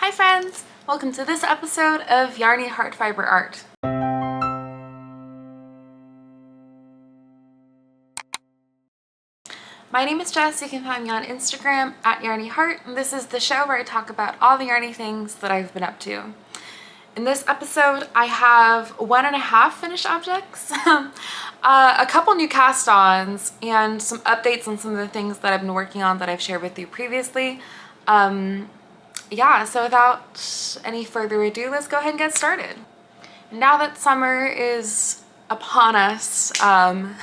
Hi friends! Welcome to this episode of Yarnyheart Fiber Art. My name is Jess. You can find me on Instagram at yarnyheart, and this is the show where I talk about all the yarny things that I've been up to. In this episode, I have 1.5 finished objects, a couple new cast-ons, and some updates on some of the things that I've been working on that I've shared with you previously. Yeah, so without any further ado, let's go ahead and get started. Now that summer is upon us, I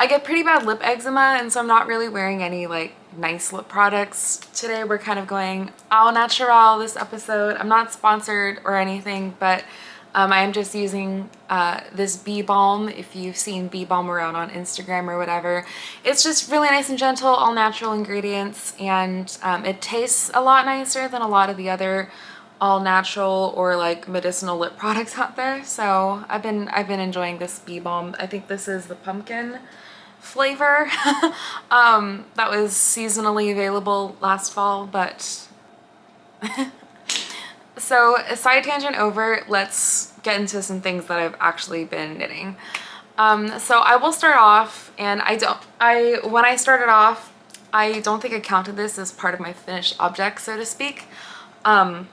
get pretty bad lip eczema, and so I'm not really wearing any like nice lip products. Today we're kind of going au natural this episode. I'm not sponsored or anything, but I am just using this bee balm. If you've seen bee balm around on Instagram or whatever, it's just really nice and gentle, all natural ingredients, and it tastes a lot nicer than a lot of the other all natural or like medicinal lip products out there. So I've been enjoying this bee balm. I think this is the pumpkin flavor that was seasonally available last fall, but so a side tangent over, let's get into some things that I've actually been knitting. So I will start off, and when I started off, I don't think I counted this as part of my finished object, so to speak. I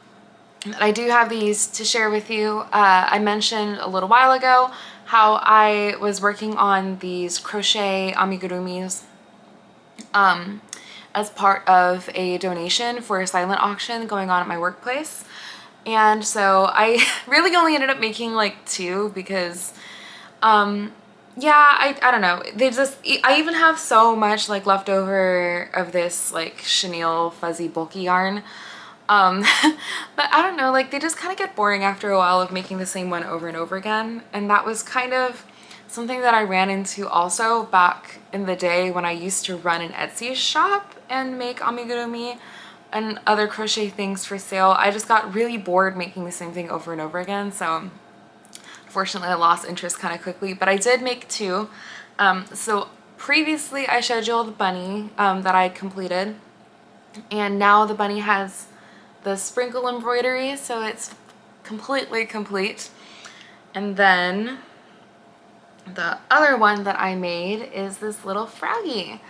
do have these to share with you. I mentioned a little while ago how I was working on these crochet amigurumis as part of a donation for a silent auction going on at my workplace. And so I really only ended up making like 2 because yeah, I don't know, I even have so much like leftover of this like chenille fuzzy bulky yarn. But I don't know, like they just kind of get boring after a while of making the same one over and over again. And that was kind of something that I ran into also back in the day when I used to run an Etsy shop and make amigurumi and other crochet things for sale. I just got really bored making the same thing over and over again. So unfortunately I lost interest kind of quickly, but I did make 2. So previously I showed you all the bunny that I completed, and now the bunny has the sprinkle embroidery, so it's completely complete. And then the other one that I made is this little froggy.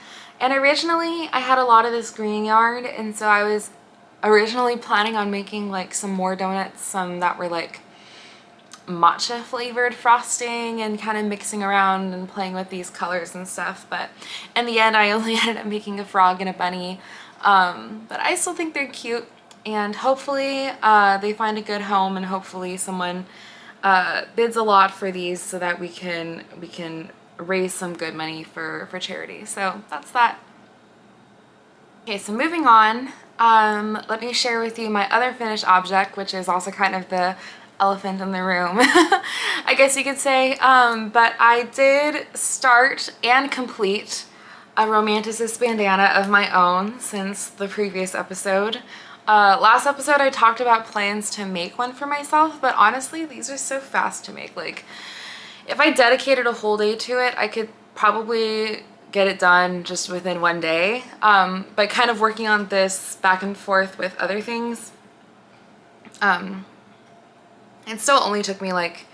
And originally I had a lot of this green yarn, and so I was originally planning on making like some more donuts, some that were like matcha flavored frosting, and kind of mixing around and playing with these colors and stuff. But in the end I only ended up making a frog and a bunny. But I still think they're cute, and hopefully they find a good home, and hopefully someone bids a lot for these so that we can raise some good money for charity. So that's that. Okay, so moving on, let me share with you my other finished object, which is also kind of the elephant in the room, I guess you could say. But I did start and complete a Romanticist bandana of my own since the previous episode. Last episode I talked about plans to make one for myself, but honestly these are so fast to make. Like if I dedicated a whole day to it, I could probably get it done just within one day. But kind of working on this back and forth with other things, it still only took me like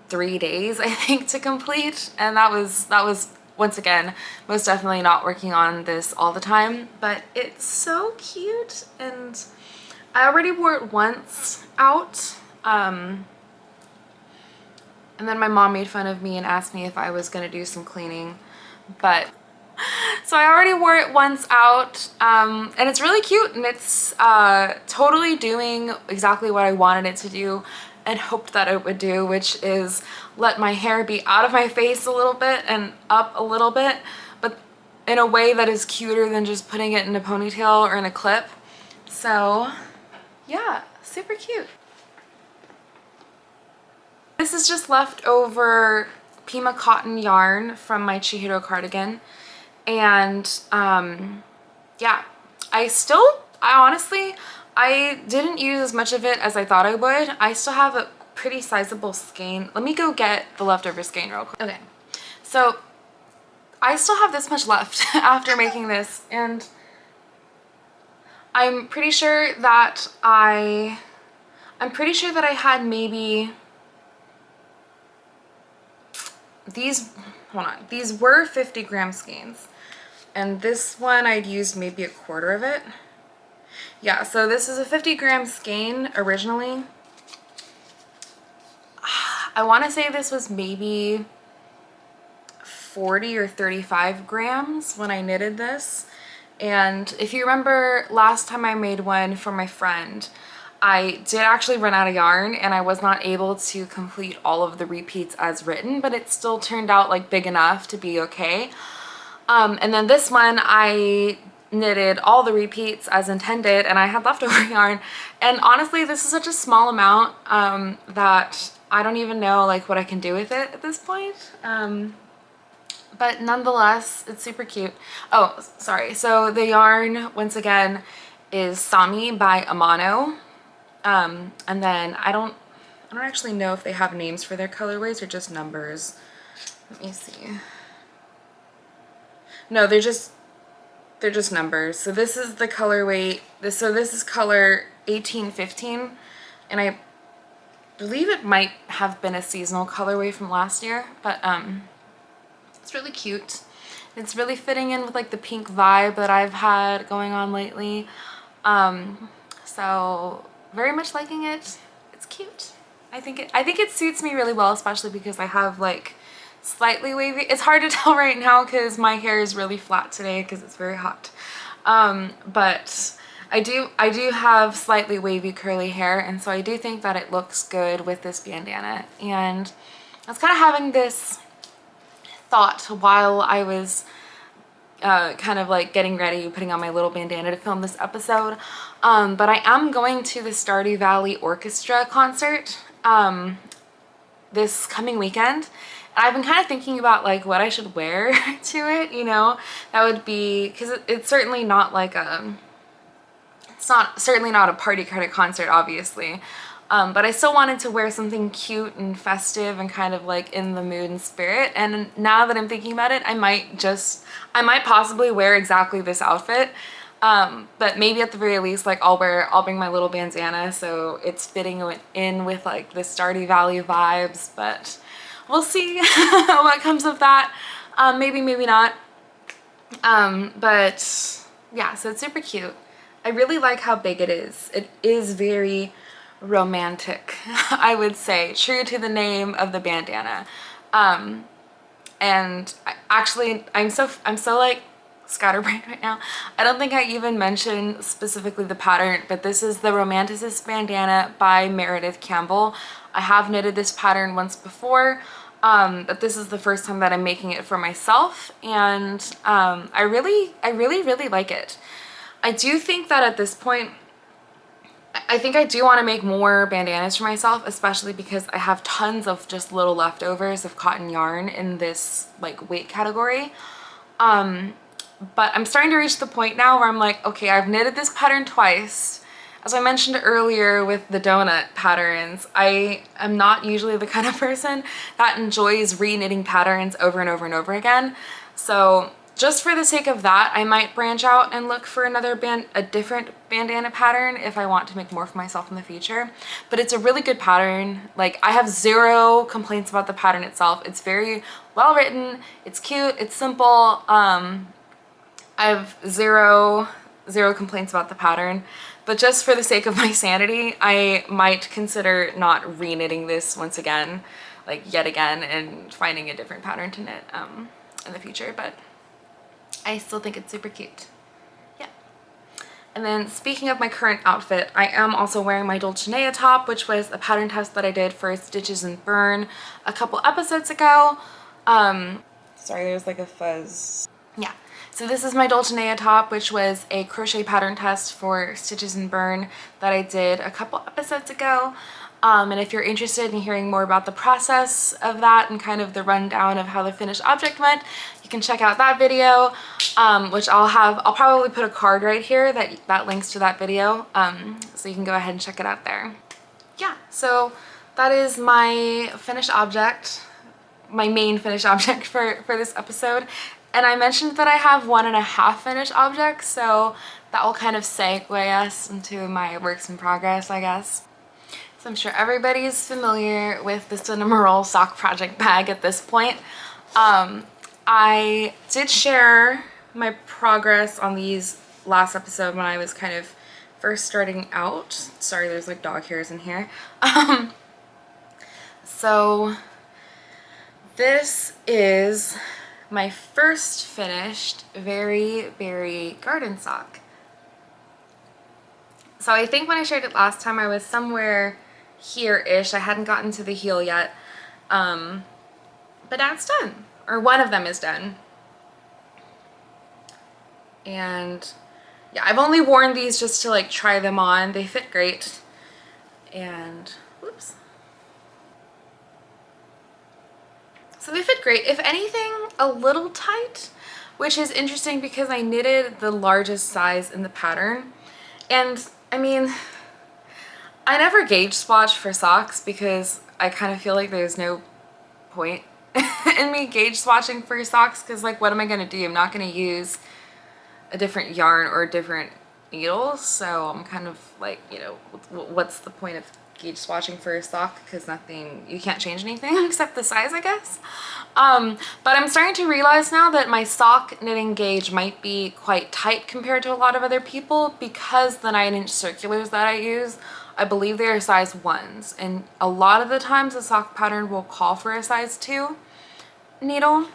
3 days I think to complete, and that was once again most definitely not working on this all the time. But it's so cute, and I already wore it once out, and then my mom made fun of me and asked me if I was gonna do some cleaning. But so I already wore it once out, and it's really cute, and it's totally doing exactly what I wanted it to do and hoped that it would do, which is let my hair be out of my face a little bit and up a little bit, but in a way that is cuter than just putting it in a ponytail or in a clip. So yeah, super cute. This is just leftover Pima cotton yarn from my Chihiro cardigan, and yeah, I honestly didn't use as much of it as I thought I would. I still have a pretty sizable skein. Let me go get the leftover skein real quick. Okay, so I still have this much left after making this, and I'm pretty sure that I had maybe these, hold on, these were 50-gram skeins, and this one I'd used maybe a quarter of it. Yeah, so this is a 50-gram skein originally. I want to say this was maybe 40 or 35 grams when I knitted this. And if you remember last time I made one for my friend, I did actually run out of yarn and I was not able to complete all of the repeats as written, but it still turned out like big enough to be okay. And then this one I knitted all the repeats as intended and I had leftover yarn. And honestly, this is such a small amount that I don't even know like what I can do with it at this point. But nonetheless, it's super cute. Oh, sorry. So the yarn, once again, is Sami by Amano. And then I don't actually know if they have names for their colorways or just numbers. Let me see. No, they're just numbers. So this is the colorway. This is color 1815, and I believe it might have been a seasonal colorway from last year, but it's really cute. It's really fitting in with like the pink vibe that I've had going on lately. So very much liking it. It's cute. I think it suits me really well, especially because I have like slightly wavy. It's hard to tell right now because my hair is really flat today because it's very hot. But I do have slightly wavy curly hair, and so I do think that it looks good with this bandana. And I was kind of having this thought while I was kind of like getting ready, putting on my little bandana to film this episode. But I am going to the Stardew Valley Orchestra concert this coming weekend. And I've been kind of thinking about like what I should wear to it, you know. That would be, because it's certainly not like certainly not a party kind of concert, obviously. But I still wanted to wear something cute and festive and kind of like in the mood and spirit. And now that I'm thinking about it, I might possibly wear exactly this outfit. But maybe at the very least, like I'll bring my little bandana so it's fitting in with like the Stardew Valley vibes, but we'll see what comes of that. Maybe, maybe not. But yeah, so it's super cute. I really like how big it is. It is very romantic, I would say, true to the name of the bandana. And I'm so like scatterbrained right now. I don't think I even mentioned specifically the pattern, but this is the Romanticist bandana by Meredith Campbell. I have knitted this pattern once before, but this is the first time that I'm making it for myself, and I really like it. I do think that at this point, I think I do want to make more bandanas for myself, especially because I have tons of just little leftovers of cotton yarn in this like weight category. But I'm starting to reach the point now where I'm like, okay, I've knitted this pattern twice. As I mentioned earlier with the donut patterns, I am not usually the kind of person that enjoys re-knitting patterns over and over and over again. So just for the sake of that, I might branch out and look for a different bandana pattern if I want to make more for myself in the future. But it's a really good pattern. Like, I have zero complaints about the pattern itself. It's very well written, it's cute, it's simple. I have zero complaints about the pattern. But just for the sake of my sanity, I might consider not re-knitting this once again, like yet again, and finding a different pattern to knit in the future. But I still think it's super cute. Yeah. And then speaking of my current outfit, I am also wearing my Dulcinea top, which was a pattern test that I did for Stitches and Burn a couple episodes ago. Sorry, there's like a fuzz. Yeah. So this is my Dulcinea top, which was a crochet pattern test for Stitches and Burn that I did a couple episodes ago. And if you're interested in hearing more about the process of that and kind of the rundown of how the finished object went, you can check out that video, which I'll probably put a card right here that links to that video, so you can go ahead and check it out there. Yeah, so that is my finished object, my main finished object for this episode. And I mentioned that I have 1.5 finished objects, so that will kind of segue us into my works in progress, I guess. So I'm sure everybody's familiar with the Cinnamoroll sock project bag at this point. I did share my progress on these last episode when I was kind of first starting out. Sorry, there's like dog hairs in here. So this is my first finished very berry garden sock. So I think when I shared it last time I was somewhere here-ish. I hadn't gotten to the heel yet. But that's done. Or one of them is done. And yeah, I've only worn these just to like try them on. They fit great. And whoops. So they fit great. If anything, a little tight, which is interesting because I knitted the largest size in the pattern. And I mean, I never gauge swatch for socks because I kind of feel like there's no point in me gauge swatching for socks because like what am I going to do? I'm not going to use a different yarn or different needles, so I'm kind of like, you know, what's the point of gauge swatching for a sock because nothing, you can't change anything except the size, I guess. But I'm starting to realize now that my sock knitting gauge might be quite tight compared to a lot of other people because the 9-inch circulars that I use, I believe they are size 1s, and a lot of the times the sock pattern will call for a size 2 needle.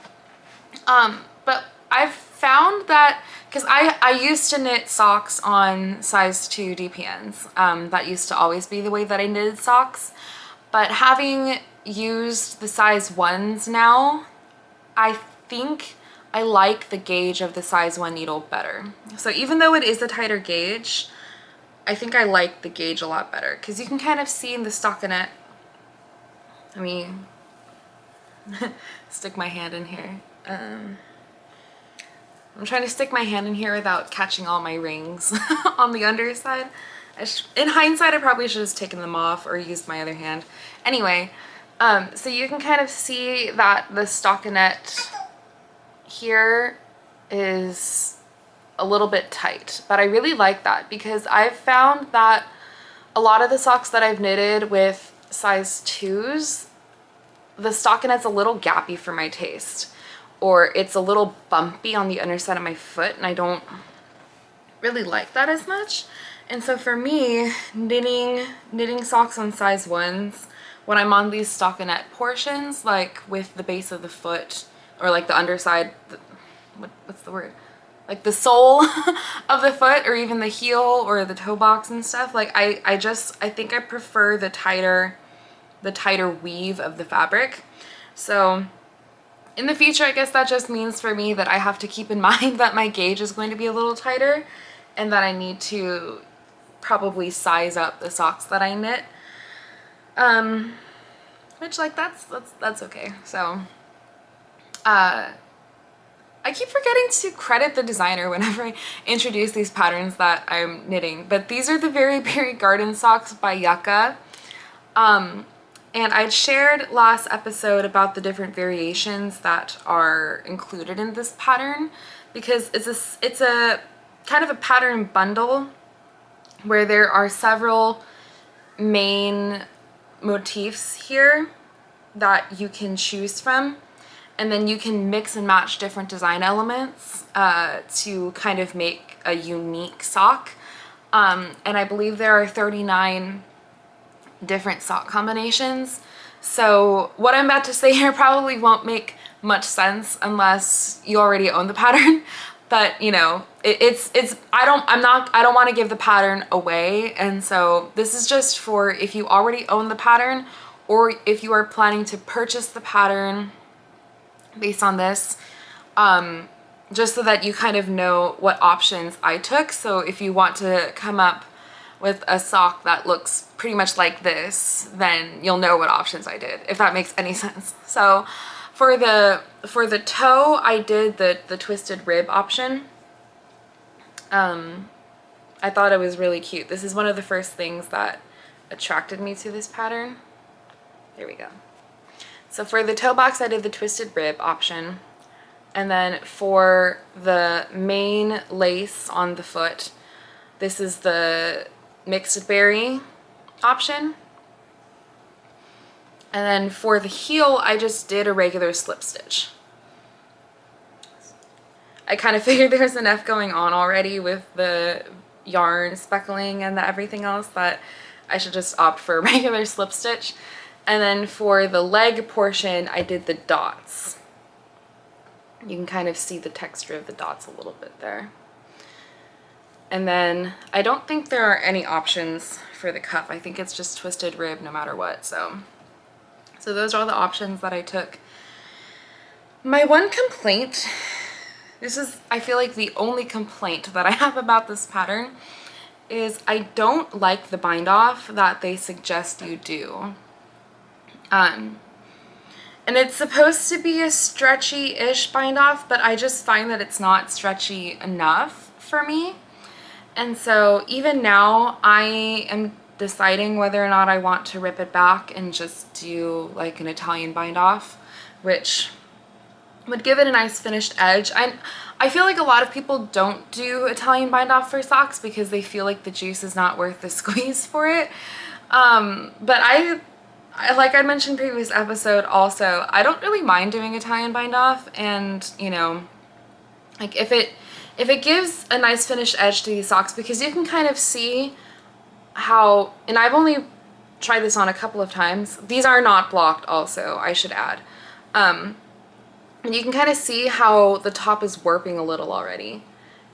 But I've found that, because I used to knit socks on size 2 DPNs. That used to always be the way that I knitted socks. But having used the size 1s now, I think I like the gauge of the size 1 needle better. So even though it is a tighter gauge, I think I like the gauge a lot better because you can kind of see in the stockinette. Let me stick my hand in here. I'm trying to stick my hand in here without catching all my rings on the underside. In hindsight, I probably should have taken them off or used my other hand. Anyway, so you can kind of see that the stockinette here is a little bit tight, but I really like that because I've found that a lot of the socks that I've knitted with size 2s, the stockinette's a little gappy for my taste, or it's a little bumpy on the underside of my foot, and I don't really like that as much. And so for me, knitting socks on size 1s, when I'm on these stockinette portions, like with the base of the foot, or like the underside, what's the word? Like the sole of the foot, or even the heel or the toe box and stuff, like I think I prefer the tighter weave of the fabric. So in the future, I guess that just means for me that I have to keep in mind that my gauge is going to be a little tighter and that I need to probably size up the socks that I knit. Which like that's okay. So I keep forgetting to credit the designer whenever I introduce these patterns that I'm knitting, but these are the Very Berry Garden Socks by Yucca. And I'd shared last episode about the different variations that are included in this pattern because it's a kind of a pattern bundle where there are several main motifs here that you can choose from. And then you can mix and match different design elements to kind of make a unique sock. And I believe there are 39 different sock combinations. So what I'm about to say here probably won't make much sense unless you already own the pattern. But you know, I don't want to give the pattern away. And so this is just for if you already own the pattern or if you are planning to purchase the pattern based on this, just so that you kind of know what options I took. So if you want to come up with a sock that looks pretty much like this, then you'll know what options I did, if that makes any sense. So for the toe, I did the twisted rib option. I thought it was really cute. This is one of the first things that attracted me to this pattern. There we go. So for the toe box, I did the twisted rib option. And then for the main lace on the foot, this is the mixed berry option. And then for the heel, I just did a regular slip stitch. I kind of figured there's enough going on already with the yarn speckling and everything else that I should just opt for a regular slip stitch. And then for the leg portion, I did the dots. You can kind of see the texture of the dots a little bit there. And then I don't think there are any options for the cuff. I think it's just twisted rib no matter what. So those are all the options that I took. My one complaint, this is, I feel like, the only complaint that I have about this pattern, is I don't like the bind off that they suggest you do. And it's supposed to be a stretchy-ish bind off, but I just find that it's not stretchy enough for me. And so even now I am deciding whether or not I want to rip it back and just do like an Italian bind off, which would give it a nice finished edge. I feel like a lot of people don't do Italian bind off for socks because they feel like the juice is not worth the squeeze for it. But I like I mentioned previous episode also, I don't really mind doing Italian bind off, and you know, like if it gives a nice finished edge to these socks, because you can kind of see how, and I've only tried this on a couple of times. These are not blocked also, I should add. And you can kind of see how the top is warping a little already.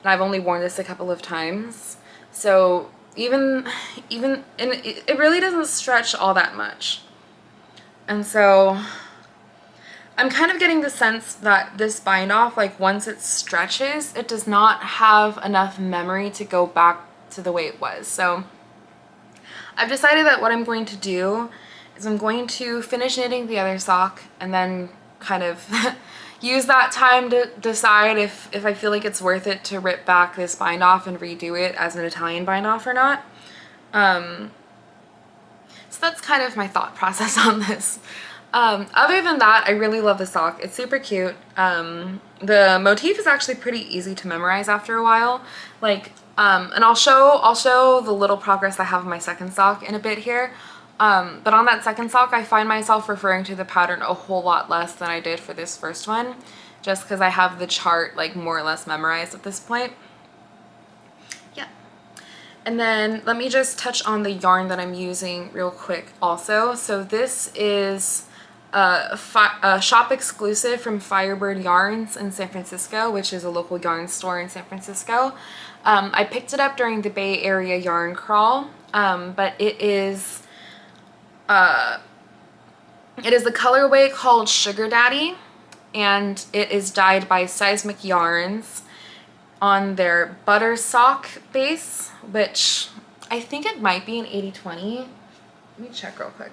And I've only worn this a couple of times. So even, and it really doesn't stretch all that much. And so I'm kind of getting the sense that this bind off, like once it stretches, it does not have enough memory to go back to the way it was. So I've decided that what I'm going to do is I'm going to finish knitting the other sock and then kind of use that time to decide if I feel like it's worth it to rip back this bind off and redo it as an Italian bind off or not. So that's kind of my thought process on this. Other than that, I really love the sock. It's super cute. The motif is actually pretty easy to memorize after a while. Like, and I'll show the little progress I have in my second sock in a bit here. But on that second sock, I find myself referring to the pattern a whole lot less than I did for this first one, just because I have the chart like more or less memorized at this point. Yeah. And then let me just touch on the yarn that I'm using real quick also. So this is a shop exclusive from Firebird Yarns in San Francisco, which is a local yarn store in San Francisco. I picked it up during the Bay Area yarn crawl, but it is the colorway called Sugar Daddy, and it is dyed by Seismic Yarns on their butter sock base, which I think it might be an 80/20. Let me check real quick.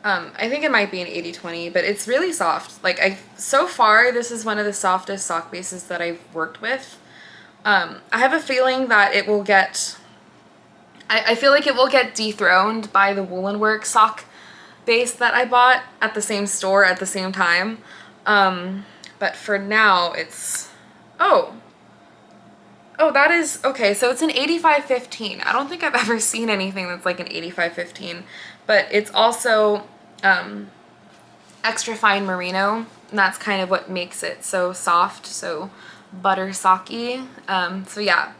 I think it might be an 80/20, but it's really soft. Like, so far this is one of the softest sock bases that I've worked with. I have a feeling that it will get, I feel like it will get dethroned by the Woolen Work sock base that I bought at the same store at the same time. But for now it's, oh, that is, okay, so it's an 85/15. I don't think I've ever seen anything that's like an 85/15, but it's also extra fine merino, and that's kind of what makes it so soft, so butter socky. So yeah,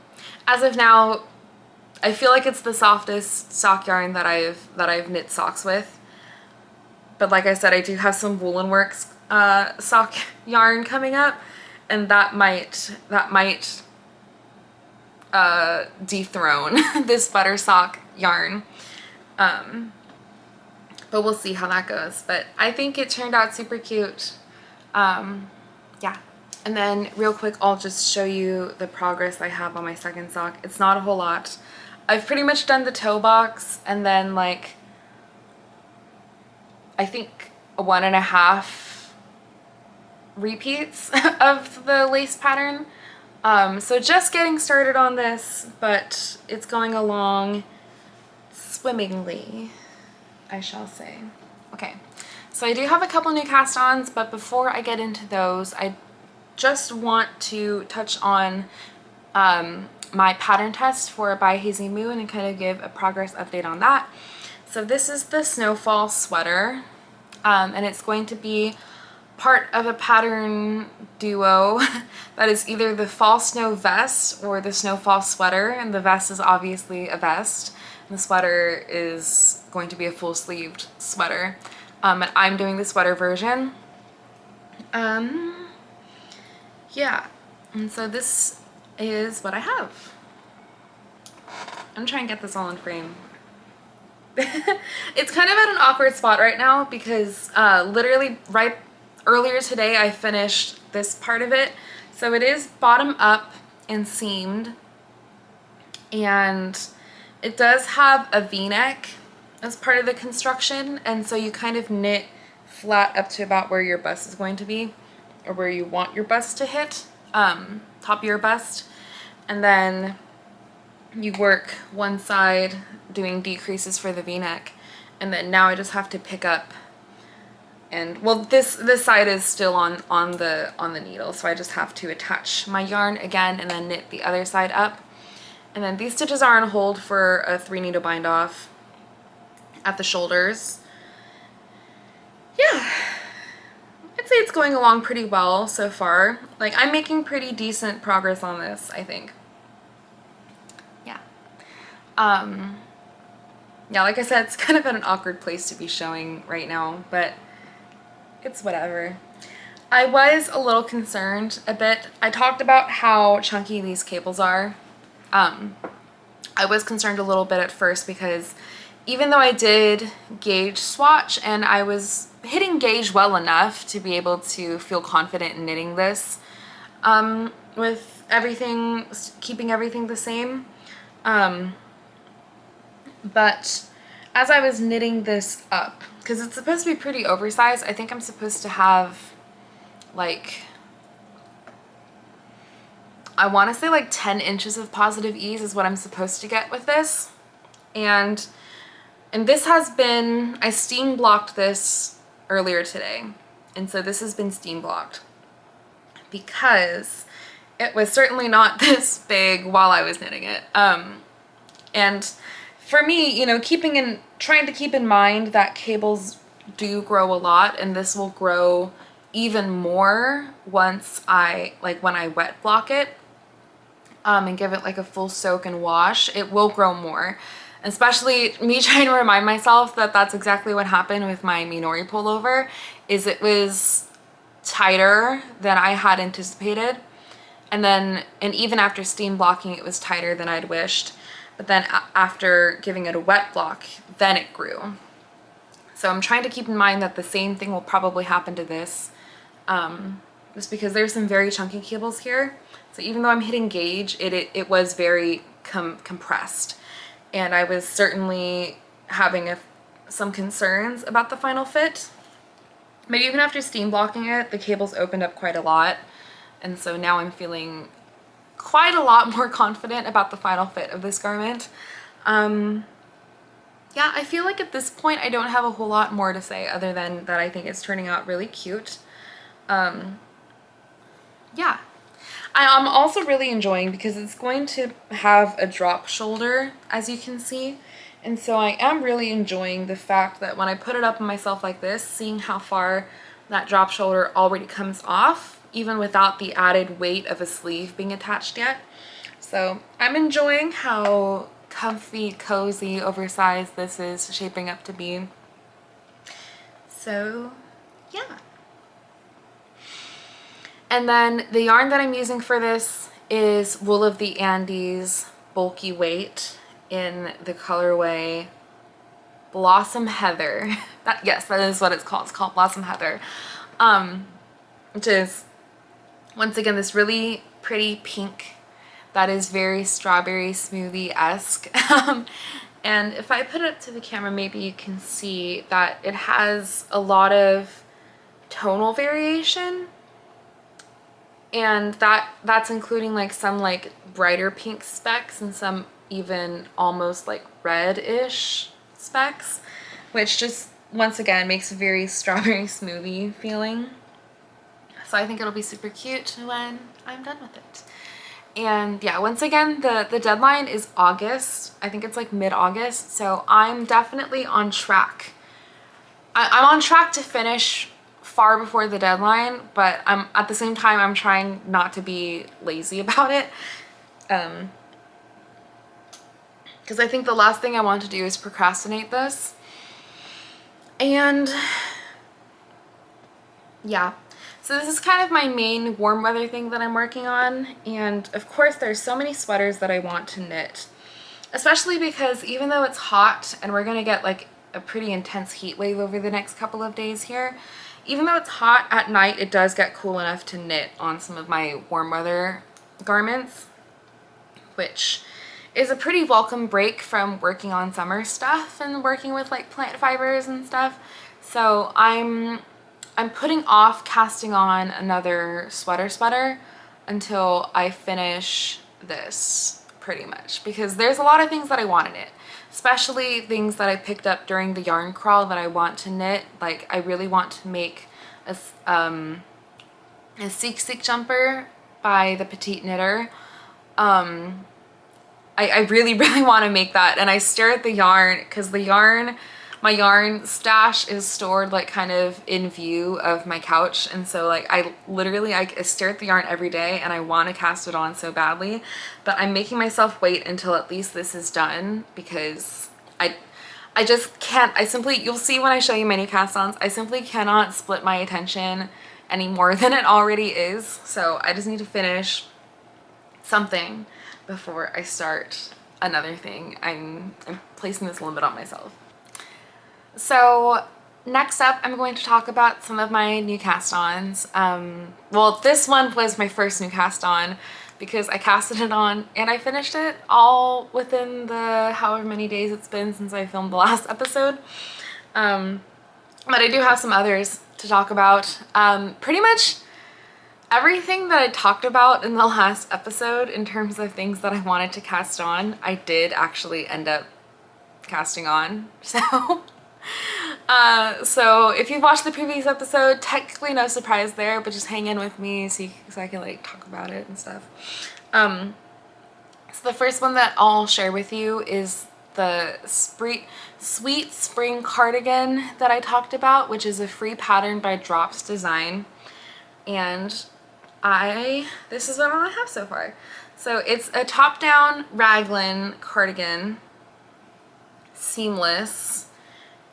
as of now, I feel like it's the softest sock yarn that I've knit socks with. But like I said, I do have some Woolen Works sock yarn coming up, and that might dethrone this butter sock yarn. But we'll see how that goes. But I think it turned out super cute. Yeah. And then real quick, I'll just show you the progress I have on my second sock. It's not a whole lot. I've pretty much done the toe box, and then like, I think 1.5 repeats of the lace pattern. So just getting started on this, but it's going along swimmingly, I shall say. Okay, so I do have a couple new cast-ons, but before I get into those, I just want to touch on my pattern test for By Hazy Moon and kind of give a progress update on that. So this is the Snowfall sweater, and it's going to be part of a pattern duo that is either the Fall Snow vest or the Snowfall sweater, and the vest is obviously a vest, and the sweater is going to be a full-sleeved sweater, and I'm doing the sweater version. Yeah, and so this is what I have. I'm trying to get this all in frame. It's kind of at an awkward spot right now because literally right earlier today I finished this part of it. So it is bottom up and seamed, and it does have a v-neck as part of the construction, and so you kind of knit flat up to about where your bust is going to be, or where you want your bust to hit, top of your bust, and then you work one side doing decreases for the v-neck, and then now I just have to pick up, and well, this side is still on the needle, so I just have to attach my yarn again and then knit the other side up, and then these stitches are on hold for a 3-needle bind off at the shoulders. Yeah, I'd say it's going along pretty well so far. Like, I'm making pretty decent progress on this, I think. Yeah. Yeah, like I said, it's kind of at an awkward place to be showing right now, but it's whatever. I was a little concerned a bit. I talked about how chunky these cables are. I was concerned a little bit at first because even though I did gauge swatch and I was hitting gauge well enough to be able to feel confident in knitting this, with everything, keeping everything the same, but as I was knitting this up, because it's supposed to be pretty oversized, I think I'm supposed to have like, I want to say like 10 inches of positive ease is what I'm supposed to get with this. And this has been, I steam blocked this earlier today. And so this has been steam blocked because it was certainly not this big while I was knitting it. And for me, you know, trying to keep in mind that cables do grow a lot, and this will grow even more once when I wet block it, and give it like a full soak and wash, it will grow more. Especially me trying to remind myself that that's exactly what happened with my Minori pullover, is it was tighter than I had anticipated. And even after steam blocking, it was tighter than I'd wished. But then after giving it a wet block, then it grew. So I'm trying to keep in mind that the same thing will probably happen to this, just because there's some very chunky cables here. So even though I'm hitting gauge, it was very compressed. And I was certainly having some concerns about the final fit. But even after steam blocking it, the cables opened up quite a lot. And so now I'm feeling quite a lot more confident about the final fit of this garment. Yeah, I feel like at this point I don't have a whole lot more to say other than that I think it's turning out really cute. Yeah. I'm also really enjoying because it's going to have a drop shoulder, as you can see. And so I am really enjoying the fact that when I put it up on myself like this, seeing how far that drop shoulder already comes off, even without the added weight of a sleeve being attached yet. So I'm enjoying how comfy, cozy, oversized this is shaping up to be. So yeah. And then the yarn that I'm using for this is Wool of the Andes Bulky Weight in the colorway Blossom Heather. Yes, that is what it's called. It's called Blossom Heather, which is, once again, this really pretty pink that is very strawberry smoothie-esque. And if I put it up to the camera, maybe you can see that it has a lot of tonal variation. And that's including like some like brighter pink specks and some even almost like red-ish specks, which just once again makes a very strawberry smoothie feeling. So I think it'll be super cute when I'm done with it. And yeah, once again, the deadline is August. I think it's like mid-August. So I'm definitely on track. I'm on track to finish far before the deadline, but I'm at the same time, I'm trying not to be lazy about it. Because I think the last thing I want to do is procrastinate this. And yeah, so this is kind of my main warm weather thing that I'm working on. And of course, there's so many sweaters that I want to knit, especially because even though it's hot and we're gonna get like a pretty intense heat wave over the next couple of days here, even though it's hot at night, it does get cool enough to knit on some of my warm weather garments, which is a pretty welcome break from working on summer stuff and working with like plant fibers and stuff. So I'm putting off casting on another sweater until I finish this, pretty much, because there's a lot of things that I want in it, especially things that I picked up during the yarn crawl that I want to knit. Like I really want to make a Seek jumper by the Petite Knitter. I really want to make that, and I stare at the yarn because my yarn stash is stored like kind of in view of my couch, and so like I stare at the yarn every day and I want to cast it on so badly, but I'm making myself wait until at least this is done because I just can't. You'll see when I show you my new cast-ons, I simply cannot split my attention any more than it already is. So I just need to finish something before I start another thing. I'm placing this limit on myself. So next up, I'm going to talk about some of my new cast-ons. Well, this one was my first new cast-on because I casted it on and I finished it all within the however many days it's been since I filmed the last episode. But I do have some others to talk about. Pretty much everything that I talked about in the last episode in terms of things that I wanted to cast on, I did actually end up casting on. So if you've watched the previous episode, technically no surprise there, but just hang in with me so I can like talk about it and stuff. So the first one that I'll share with you is the Sweet Spring cardigan that I talked about, which is a free pattern by Drops Design. And this is what I have so far. So it's a top-down raglan cardigan, seamless.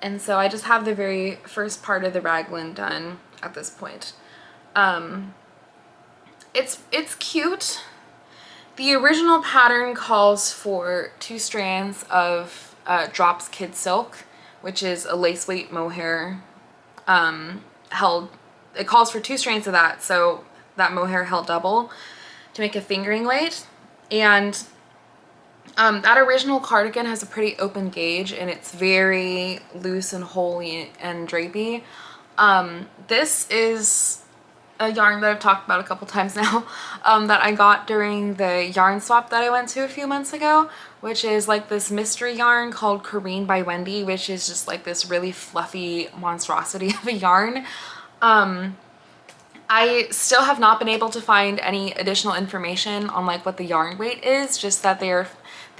And so I just have the very first part of the raglan done at this point. It's cute. The original pattern calls for 2 strands of Drops Kid Silk, which is a lace weight mohair held. It calls for 2 strands of that, so that mohair held double to make a fingering weight. And that original cardigan has a pretty open gauge and it's very loose and holey and drapey. This is a yarn that I've talked about a couple times now, that I got during the yarn swap that I went to a few months ago, which is like this mystery yarn called Corrine by Wendy, which is just like this really fluffy monstrosity of a yarn. I still have not been able to find any additional information on like what the yarn weight is, just that the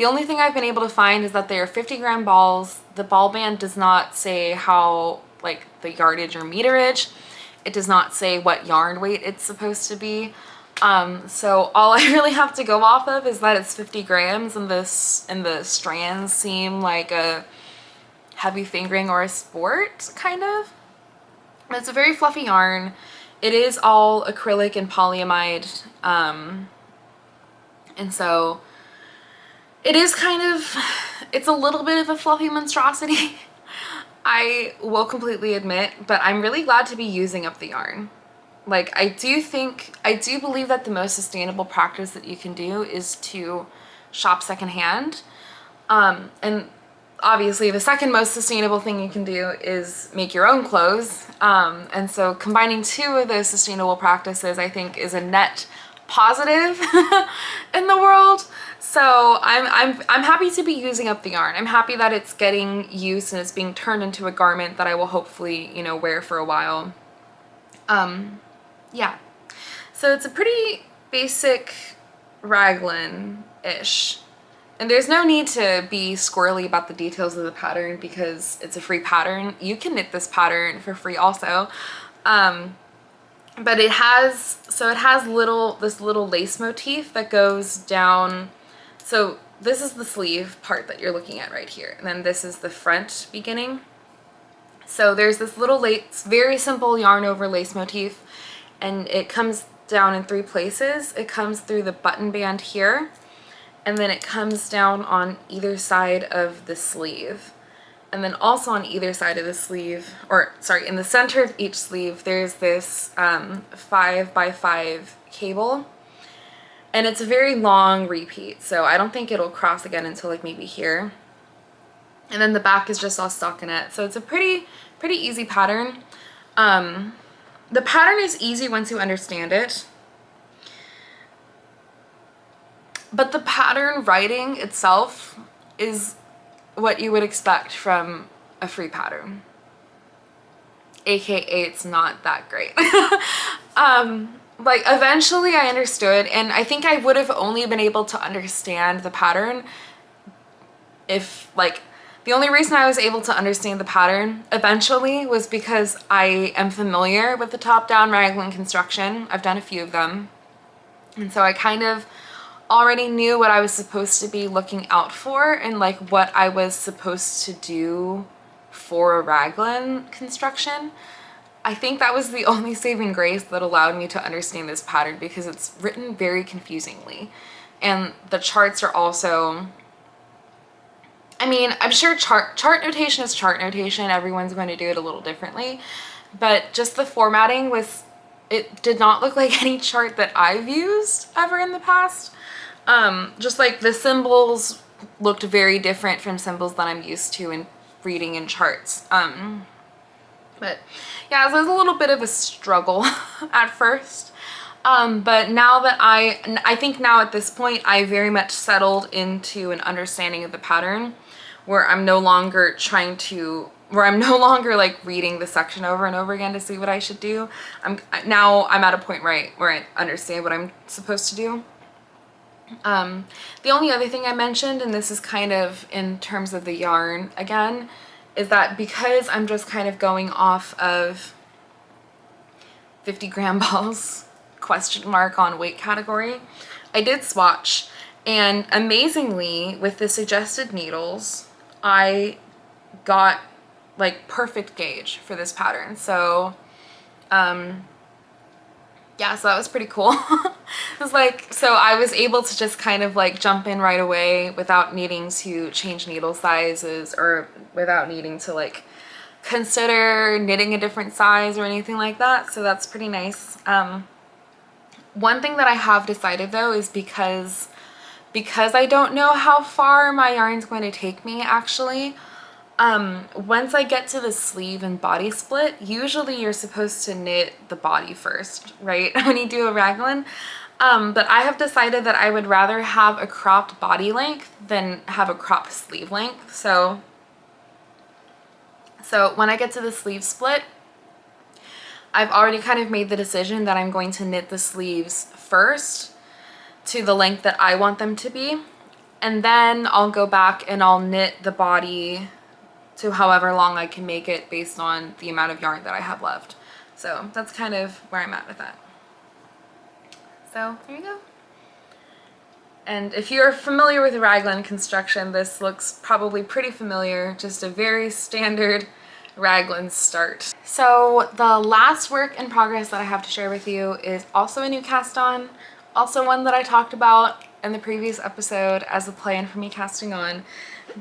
only thing I've been able to find is that they are 50-gram balls. The ball band does not say how, like, the yardage or meterage. It does not say what yarn weight it's supposed to be. So all I really have to go off of is that it's 50 grams and the strands seem like a heavy fingering or a sport, kind of. It's a very fluffy yarn. It is all acrylic and polyamide, and so it is it's a little bit of a fluffy monstrosity, I will completely admit, but I'm really glad to be using up the yarn. Like, I do believe that the most sustainable practice that you can do is to shop secondhand, and obviously the second most sustainable thing you can do is make your own clothes, and so combining 2 of those sustainable practices I think is a net positive in the world. So I'm happy to be using up the yarn. I'm happy that it's getting used and it's being turned into a garment that I will hopefully, you know, wear for a while. yeah. So it's a pretty basic raglan-ish. And there's no need to be squirrely about the details of the pattern because it's a free pattern. You can knit this pattern for free also. But it has this little lace motif that goes down. So this is the sleeve part that you're looking at right here. And then this is the front beginning. So there's this little lace, very simple yarn over lace motif, and it comes down in 3 places. It comes through the button band here, and then it comes down on either side of the sleeve. And then also on either side of the sleeve, or sorry, in the center of each sleeve, there's this 5x5 cable. And it's a very long repeat, so I don't think it'll cross again until like maybe here. And then the back is just all stockinette. So it's a pretty easy pattern. The pattern is easy once you understand it. But the pattern writing itself is what you would expect from a free pattern. AKA it's not that great. Like eventually I understood, and I think I would have only been able to understand the pattern if like the only reason I was able to understand the pattern eventually was because I am familiar with the top-down raglan construction. I've done a few of them. And so I kind of already knew what I was supposed to be looking out for and like what I was supposed to do for a raglan construction. I think that was the only saving grace that allowed me to understand this pattern because it's written very confusingly. And the charts are also, I mean, I'm sure chart notation is chart notation. Everyone's going to do it a little differently. But just the formatting was, it did not look like any chart that I've used ever in the past. Just like the symbols looked very different from symbols that I'm used to in reading in charts. But yeah, so it was a little bit of a struggle at first. But now that I think now at this point, I very much settled into an understanding of the pattern where I'm no longer like reading the section over and over again to see what I should do. Now I'm at a point where I understand what I'm supposed to do. The only other thing I mentioned, and this is kind of in terms of the yarn again, is that because I'm just kind of going off of 50 gram balls question mark on weight category, I did swatch, and amazingly with the suggested needles I got like perfect gauge for this pattern. So yeah, so that was pretty cool. It was like, so I was able to just kind of like jump in right away without needing to change needle sizes or without needing to like consider knitting a different size or anything like that. So that's pretty nice. One thing that I have decided though is because I don't know how far my yarn's going to take me actually, once I get to the sleeve and body split, usually you're supposed to knit the body first, right? When you do a raglan. But I have decided that I would rather have a cropped body length than have a cropped sleeve length. So when I get to the sleeve split, I've already kind of made the decision that I'm going to knit the sleeves first to the length that I want them to be. And then I'll go back and I'll knit the body to however long I can make it based on the amount of yarn that I have left. So that's kind of where I'm at with that. So there you go. And if you're familiar with raglan construction, this looks probably pretty familiar, just a very standard raglan start. So the last work in progress that I have to share with you is also a new cast on, also one that I talked about in the previous episode as a plan for me casting on.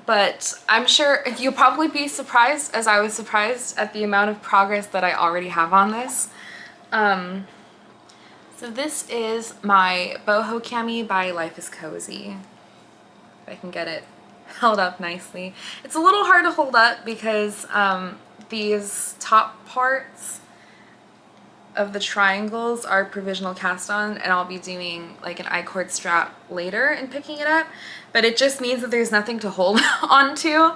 But I'm sure you'll probably be surprised, as I was surprised at the amount of progress that I already have on this. So this is my Boho cami by Life is Cozy. If I can get it held up nicely. It's a little hard to hold up because these top parts of the triangles are provisional cast on, and I'll be doing like an I-cord strap later and picking it up, but it just means that there's nothing to hold onto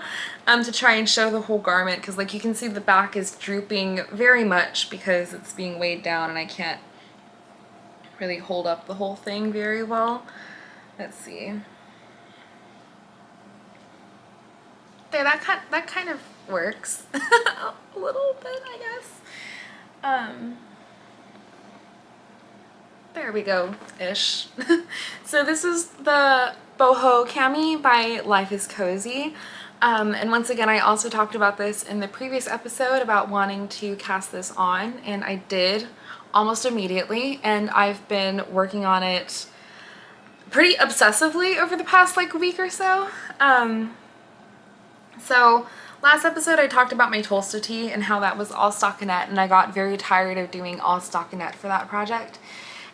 to try and show the whole garment, because like you can see the back is drooping very much because it's being weighed down and I can't really hold up the whole thing very well. Let's see. There, that kind of works a little bit, I guess. There we go, ish. So this is the Boho cami by Life is Cozy. And once again, I also talked about this in the previous episode about wanting to cast this on, and I did almost immediately, and I've been working on it pretty obsessively over the past like week or so. So last episode I talked about my Tolstati and how that was all stockinette, and I got very tired of doing all stockinette for that project.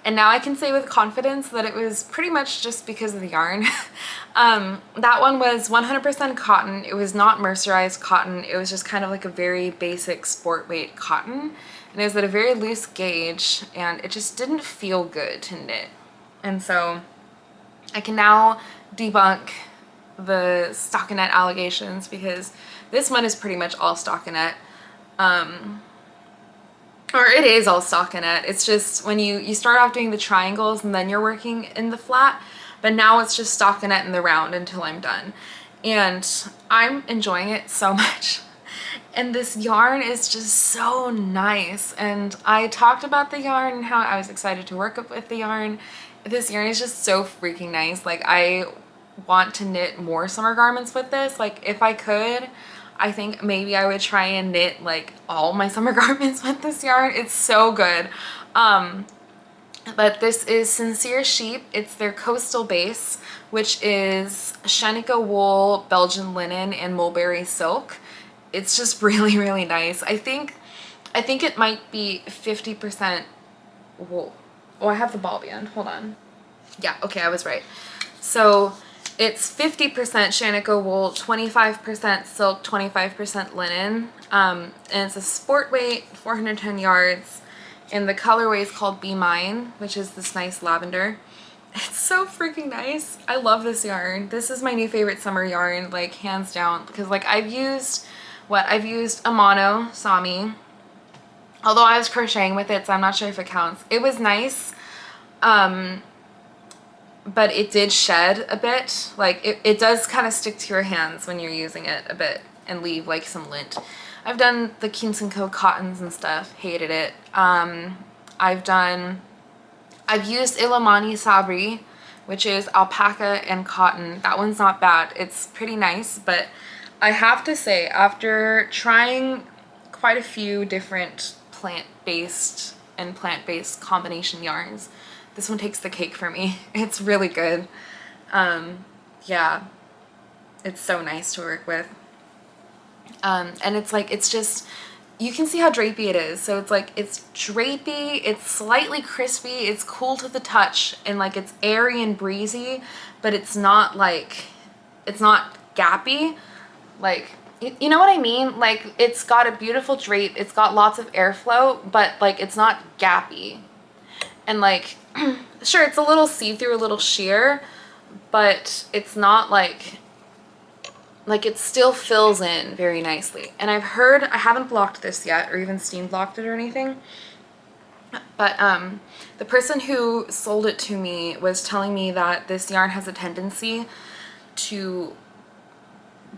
And now I can say with confidence that it was pretty much just because of the yarn. That one was 100% cotton. It was not mercerized cotton. It was just kind of like a very basic sport weight cotton. And it was at a very loose gauge, and it just didn't feel good to knit. And so I can now debunk the stockinette allegations, because this one is pretty much all stockinette. Or it is all stockinette. It's just when you start off doing the triangles and then you're working in the flat, but now it's just stockinette in the round until I'm done. And I'm enjoying it so much. And this yarn is just so nice. And I talked about the yarn and how I was excited to work with the yarn. This yarn is just so freaking nice. Like, I want to knit more summer garments with this. Like, if I could, I think maybe I would try and knit like all my summer garments with this yarn. It's so good. But this is Sincere Sheep. It's their coastal base, which is Shenica wool, Belgian linen, and mulberry silk. It's just really, really nice. I think it might be 50% wool. Oh, I have the ball band. Hold on. Yeah, okay, I was right. So it's 50% Shenica wool, 25% silk, 25% linen. And it's a sport weight, 410 yards. And the colorway is called Be Mine, which is this nice lavender. It's so freaking nice. I love this yarn. This is my new favorite summer yarn, like hands down, because like I've used a mono cami. Although I was crocheting with it, so I'm not sure if it counts. It was nice. But it did shed a bit. Like it does kind of stick to your hands when you're using it a bit and leave like some lint. I've done the Kinsenko cottons and stuff, hated it. I've used Illimani Sabri, which is alpaca and cotton. That one's not bad. It's pretty nice, but I have to say, after trying quite a few different plant-based combination yarns, this one takes the cake for me. It's really good. Yeah, it's so nice to work with. And it's like, it's just, you can see how drapey it is. So it's like, it's drapey, it's slightly crispy, it's cool to the touch, and like it's airy and breezy, but it's not like, it's not gappy. Like, you know what I mean? Like, it's got a beautiful drape, it's got lots of airflow, but like it's not gappy. And like, sure, it's a little see-through, a little sheer, but it's not like it still fills in very nicely. And I've heard, I haven't blocked this yet or even steam blocked it or anything, but the person who sold it to me was telling me that this yarn has a tendency to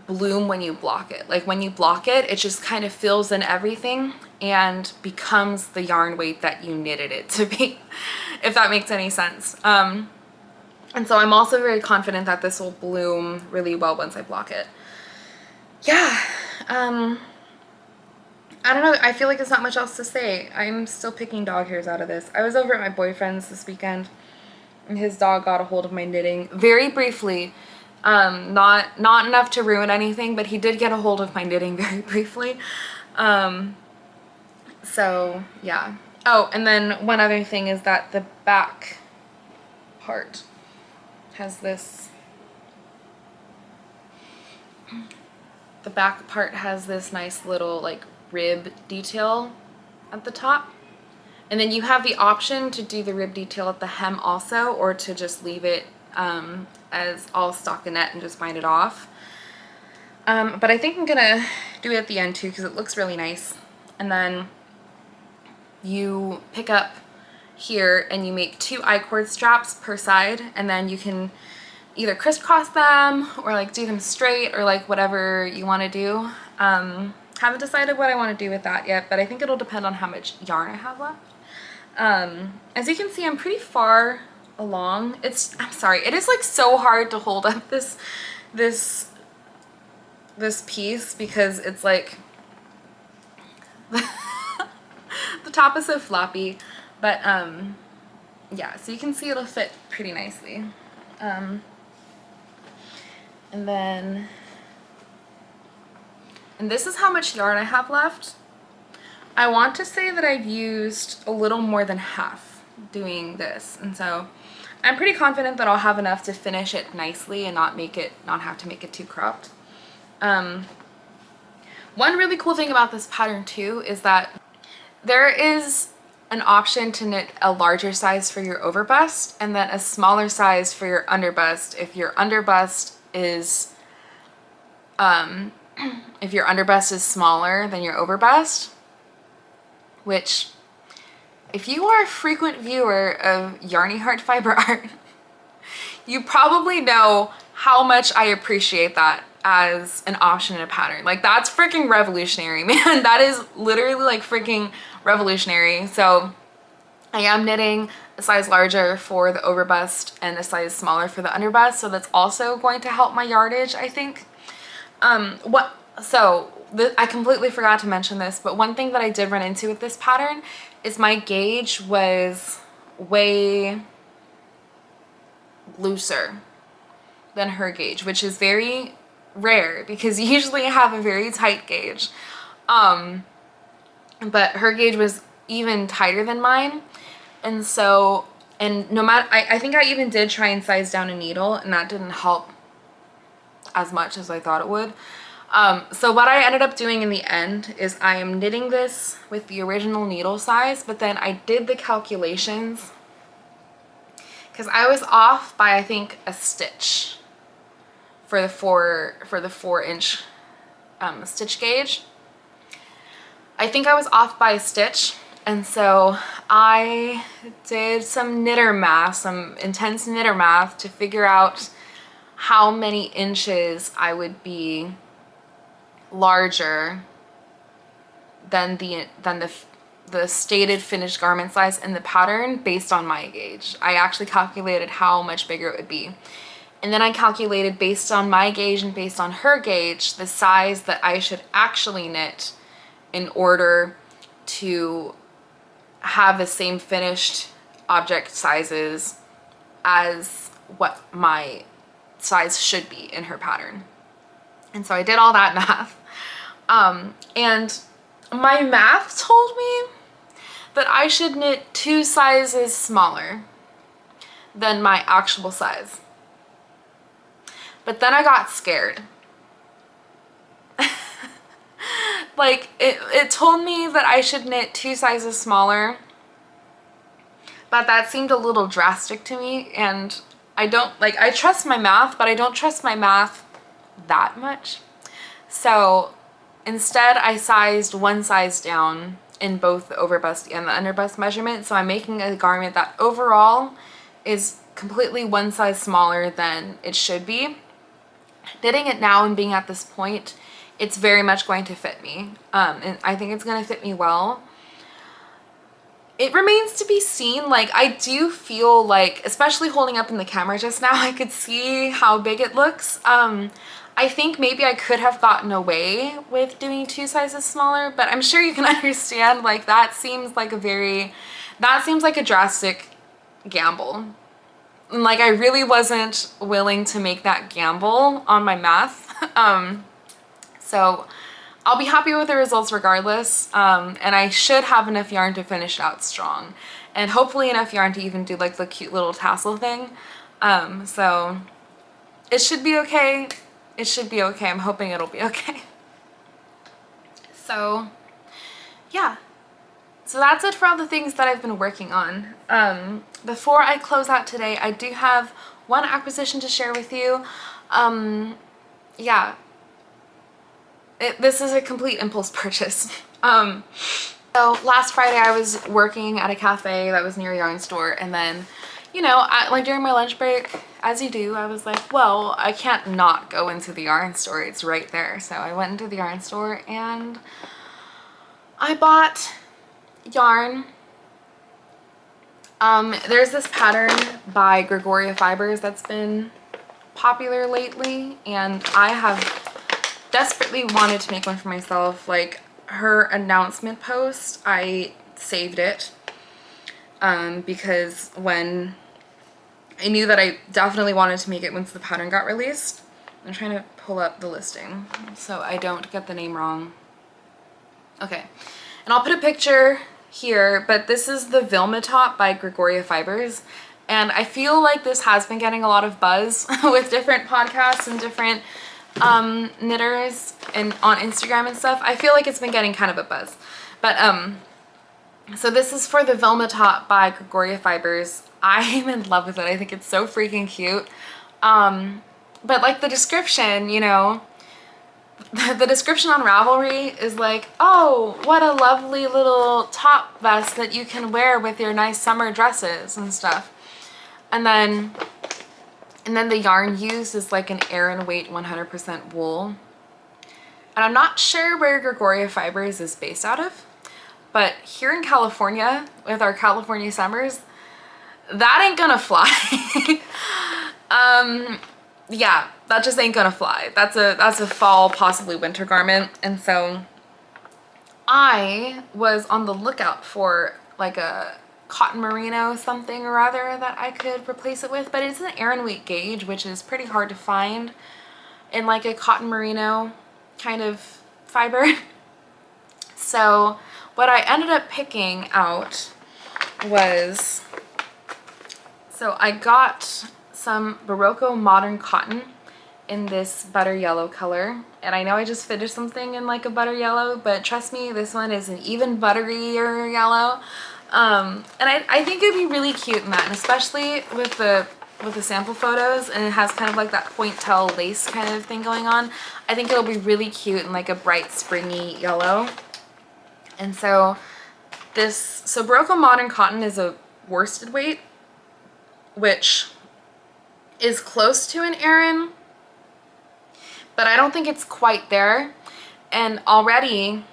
bloom when you block it. Like when you block it, it just kind of fills in everything and becomes the yarn weight that you knitted it to be, if that makes any sense. And so I'm also very confident that this will bloom really well once I block it. Yeah, I don't know, I feel like there's not much else to say. I'm still picking dog hairs out of this. I was over at my boyfriend's this weekend, and his dog got a hold of my knitting very briefly. Not enough to ruin anything, but he did get a hold of my knitting very briefly. So yeah. Oh, and then one other thing is that the back part has this, nice little like rib detail at the top. And then you have the option to do the rib detail at the hem also, or to just leave it as all stockinette and just bind it off. But I think I'm gonna do it at the end too, because it looks really nice. And then you pick up here and you make 2 I-cord straps per side, and then you can either crisscross them or like do them straight or like whatever you want to do. Haven't decided what I want to do with that yet, but I think it'll depend on how much yarn I have left. As you can see, I'm pretty far along. I'm sorry, it is like so hard to hold up this piece because it's like the top is so floppy, but yeah, so you can see it'll fit pretty nicely. And this is how much yarn I have left. I want to say that I've used a little more than half doing this, and so I'm pretty confident that I'll have enough to finish it nicely and not have to make it too cropped. One really cool thing about this pattern too is that there is an option to knit a larger size for your overbust and then a smaller size for your underbust if your underbust is smaller than your overbust, which if you are a frequent viewer of yarnyheart fiber art, you probably know how much I appreciate that as an option in a pattern. Like, that's freaking revolutionary, man. That is literally like freaking revolutionary. So I am knitting a size larger for the overbust and a size smaller for the underbust, so that's also going to help my yardage, I think. I completely forgot to mention this, but one thing that I did run into with this pattern is my gauge was way looser than her gauge, which is very rare because usually I have a very tight gauge. But her gauge was even tighter than mine. And so, no matter, I think I even did try and size down a needle, and that didn't help as much as I thought it would. So what I ended up doing in the end is I am knitting this with the original needle size, but then I did the calculations because I was off by, I think, a stitch for the 4-inch stitch gauge. I think I was off by a stitch, and so I did some intense knitter math to figure out how many inches I would be larger than the stated finished garment size in the pattern based on my gauge. I actually calculated how much bigger it would be. And then I calculated based on my gauge and based on her gauge the size that I should actually knit in order to have the same finished object sizes as what my size should be in her pattern. And so I did all that math. And my math told me that I should knit 2 sizes smaller than my actual size. But then I got scared. Like, it told me that I should knit 2 sizes smaller, but that seemed a little drastic to me, and I trust my math, but I don't trust my math that much. So instead I sized 1 size down in both the overbust and the underbust measurement, so I'm making a garment that overall is completely 1 size smaller than it should be. Knitting it now and being at this point, it's very much going to fit me, and I think it's going to fit me well. It remains to be seen. Like, I do feel like, especially holding up in the camera just now, I could see how big it looks. I think maybe I could have gotten away with doing 2 sizes smaller, but I'm sure you can understand, like, that seems like a drastic gamble. And, like, I really wasn't willing to make that gamble on my math. So I'll be happy with the results regardless, and I should have enough yarn to finish it out strong, and hopefully enough yarn to even do like the cute little tassel thing. So it should be okay. It should be okay. I'm hoping it'll be okay. So yeah, so that's it for all the things that I've been working on. Before I close out today, I do have one acquisition to share with you. Yeah. This is a complete impulse purchase. So last Friday I was working at a cafe that was near a yarn store, and then, you know, like during my lunch break, as you do, I was like, well, I can't not go into the yarn store. It's right there. So I went into the yarn store and I bought yarn. There's this pattern by Gregoria Fibers that's been popular lately, and I have desperately wanted to make one for myself. Like, her announcement post, I saved it because when I knew that I definitely wanted to make it once the pattern got released. I'm trying to pull up the listing so I don't get the name wrong. Okay, and I'll put a picture here, but this is the Vilma top by Gregoria Fibers, and I feel like this has been getting a lot of buzz with different podcasts and different knitters and on Instagram and stuff. I feel like it's been getting kind of a buzz, but so this is for the Vilma top by Gregoria Fibers. I'm in love with it. I think it's so freaking cute. But like the description, you know, the description on Ravelry is like, oh, what a lovely little top vest that you can wear with your nice summer dresses and stuff. And then the yarn used is like an Aran weight 100% wool. And I'm not sure where Gregoria Fibers is based out of, but here in California, with our California summers, that ain't gonna fly. Yeah, that just ain't gonna fly. That's a fall, possibly winter garment. And so I was on the lookout for like a cotton merino something or other that I could replace it with, but it's an Aran weight gauge, which is pretty hard to find in like a cotton merino kind of fiber. So what I ended up picking out was, so I got some Barocco modern cotton in this butter yellow color, and I know I just finished something in like a butter yellow, but trust me, this one is an even butterier yellow. And I think it'd be really cute in that, and especially with the sample photos, and it has kind of like that point tail lace kind of thing going on. I think it'll be really cute in like a bright springy yellow. And so Barocco modern cotton is a worsted weight, which is close to an Aran, but I don't think it's quite there. And already,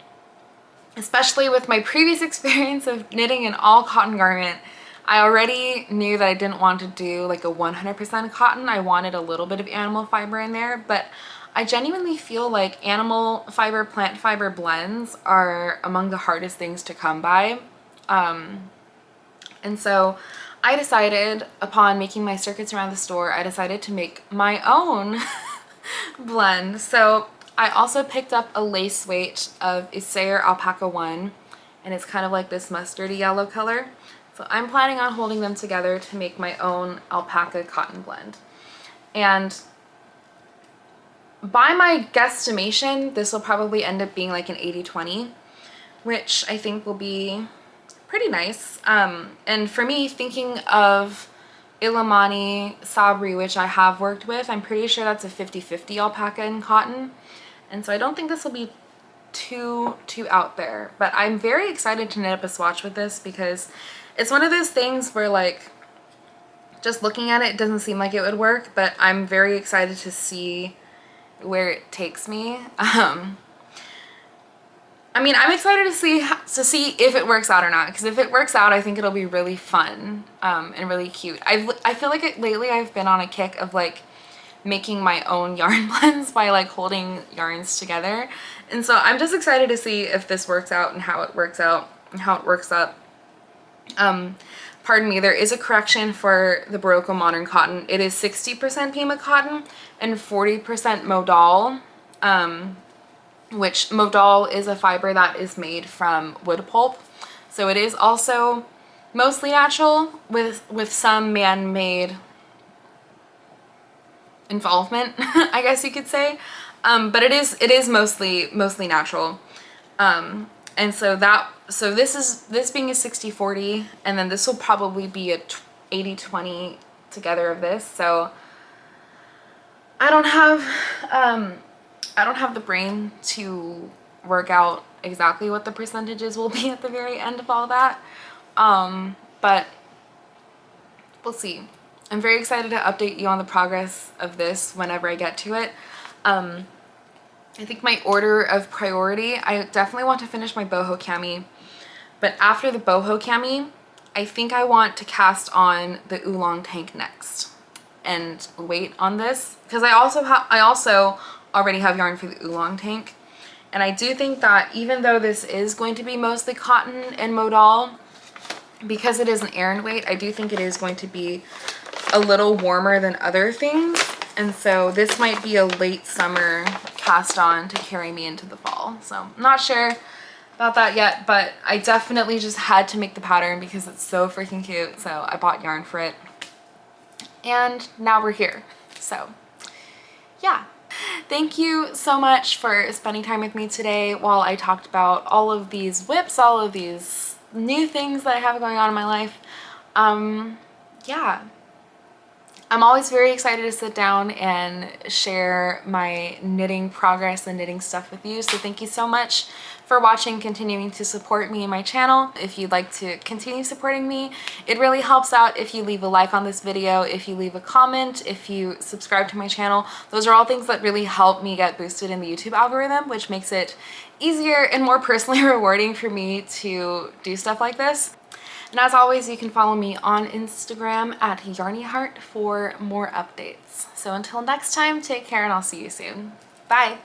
especially with my previous experience of knitting an all cotton garment, I already knew that I didn't want to do like a 100% cotton. I wanted a little bit of animal fiber in there, but I genuinely feel like animal fiber, plant fiber blends are among the hardest things to come by. And so I decided, upon making my circuits around the store, I decided to make my own blend. So I also picked up a lace weight of Isair Alpaca 1, and it's kind of like this mustardy yellow color. So I'm planning on holding them together to make my own alpaca cotton blend. And by my guesstimation, this will probably end up being like an 80-20, which I think will be pretty nice. And for me, thinking of Illimani Sabri, which I have worked with, I'm pretty sure that's a 50-50 alpaca and cotton. And so I don't think this will be too out there, but I'm very excited to knit up a swatch with this, because it's one of those things where like just looking at it doesn't seem like it would work, but I'm very excited to see where it takes me. I mean, I'm excited to see if it works out or not, because if it works out, I think it'll be really fun and really cute. I feel like lately I've been on a kick of like making my own yarn blends by like holding yarns together, and so I'm just excited to see if this works out and how it works out and how it works up. Pardon me, there is a correction for the Barocco modern cotton. It is 60% Pima cotton and 40% modal. Which modal is a fiber that is made from wood pulp. So it is also mostly natural with some man-made involvement, I guess you could say. But it is mostly natural. And so this being a 60-40, and then this will probably be a 80-20 together of this. So I don't have the brain to work out exactly what the percentages will be at the very end of all that. But we'll see. I'm very excited to update you on the progress of this whenever I get to it. I think my order of priority, I definitely want to finish my boho cami, but after the boho cami, I think I want to cast on the oolong tank next and wait on this, because I also already have yarn for the oolong tank, and I do think that even though this is going to be mostly cotton and modal, because it is an errand weight, I do think it is going to be a little warmer than other things, and so this might be a late summer cast on to carry me into the fall. So I'm not sure about that yet, but I definitely just had to make the pattern because it's so freaking cute, so I bought yarn for it. And now we're here. So yeah. Thank you so much for spending time with me today while I talked about all of these whips, all of these new things that I have going on in my life. Yeah. I'm always very excited to sit down and share my knitting progress and knitting stuff with you. So thank you so much for watching, continuing to support me and my channel. If you'd like to continue supporting me, it really helps out if you leave a like on this video, if you leave a comment, if you subscribe to my channel. Those are all things that really help me get boosted in the YouTube algorithm, which makes it easier and more personally rewarding for me to do stuff like this. And as always, you can follow me on Instagram at yarnyheart for more updates. So until next time, take care and I'll see you soon. Bye!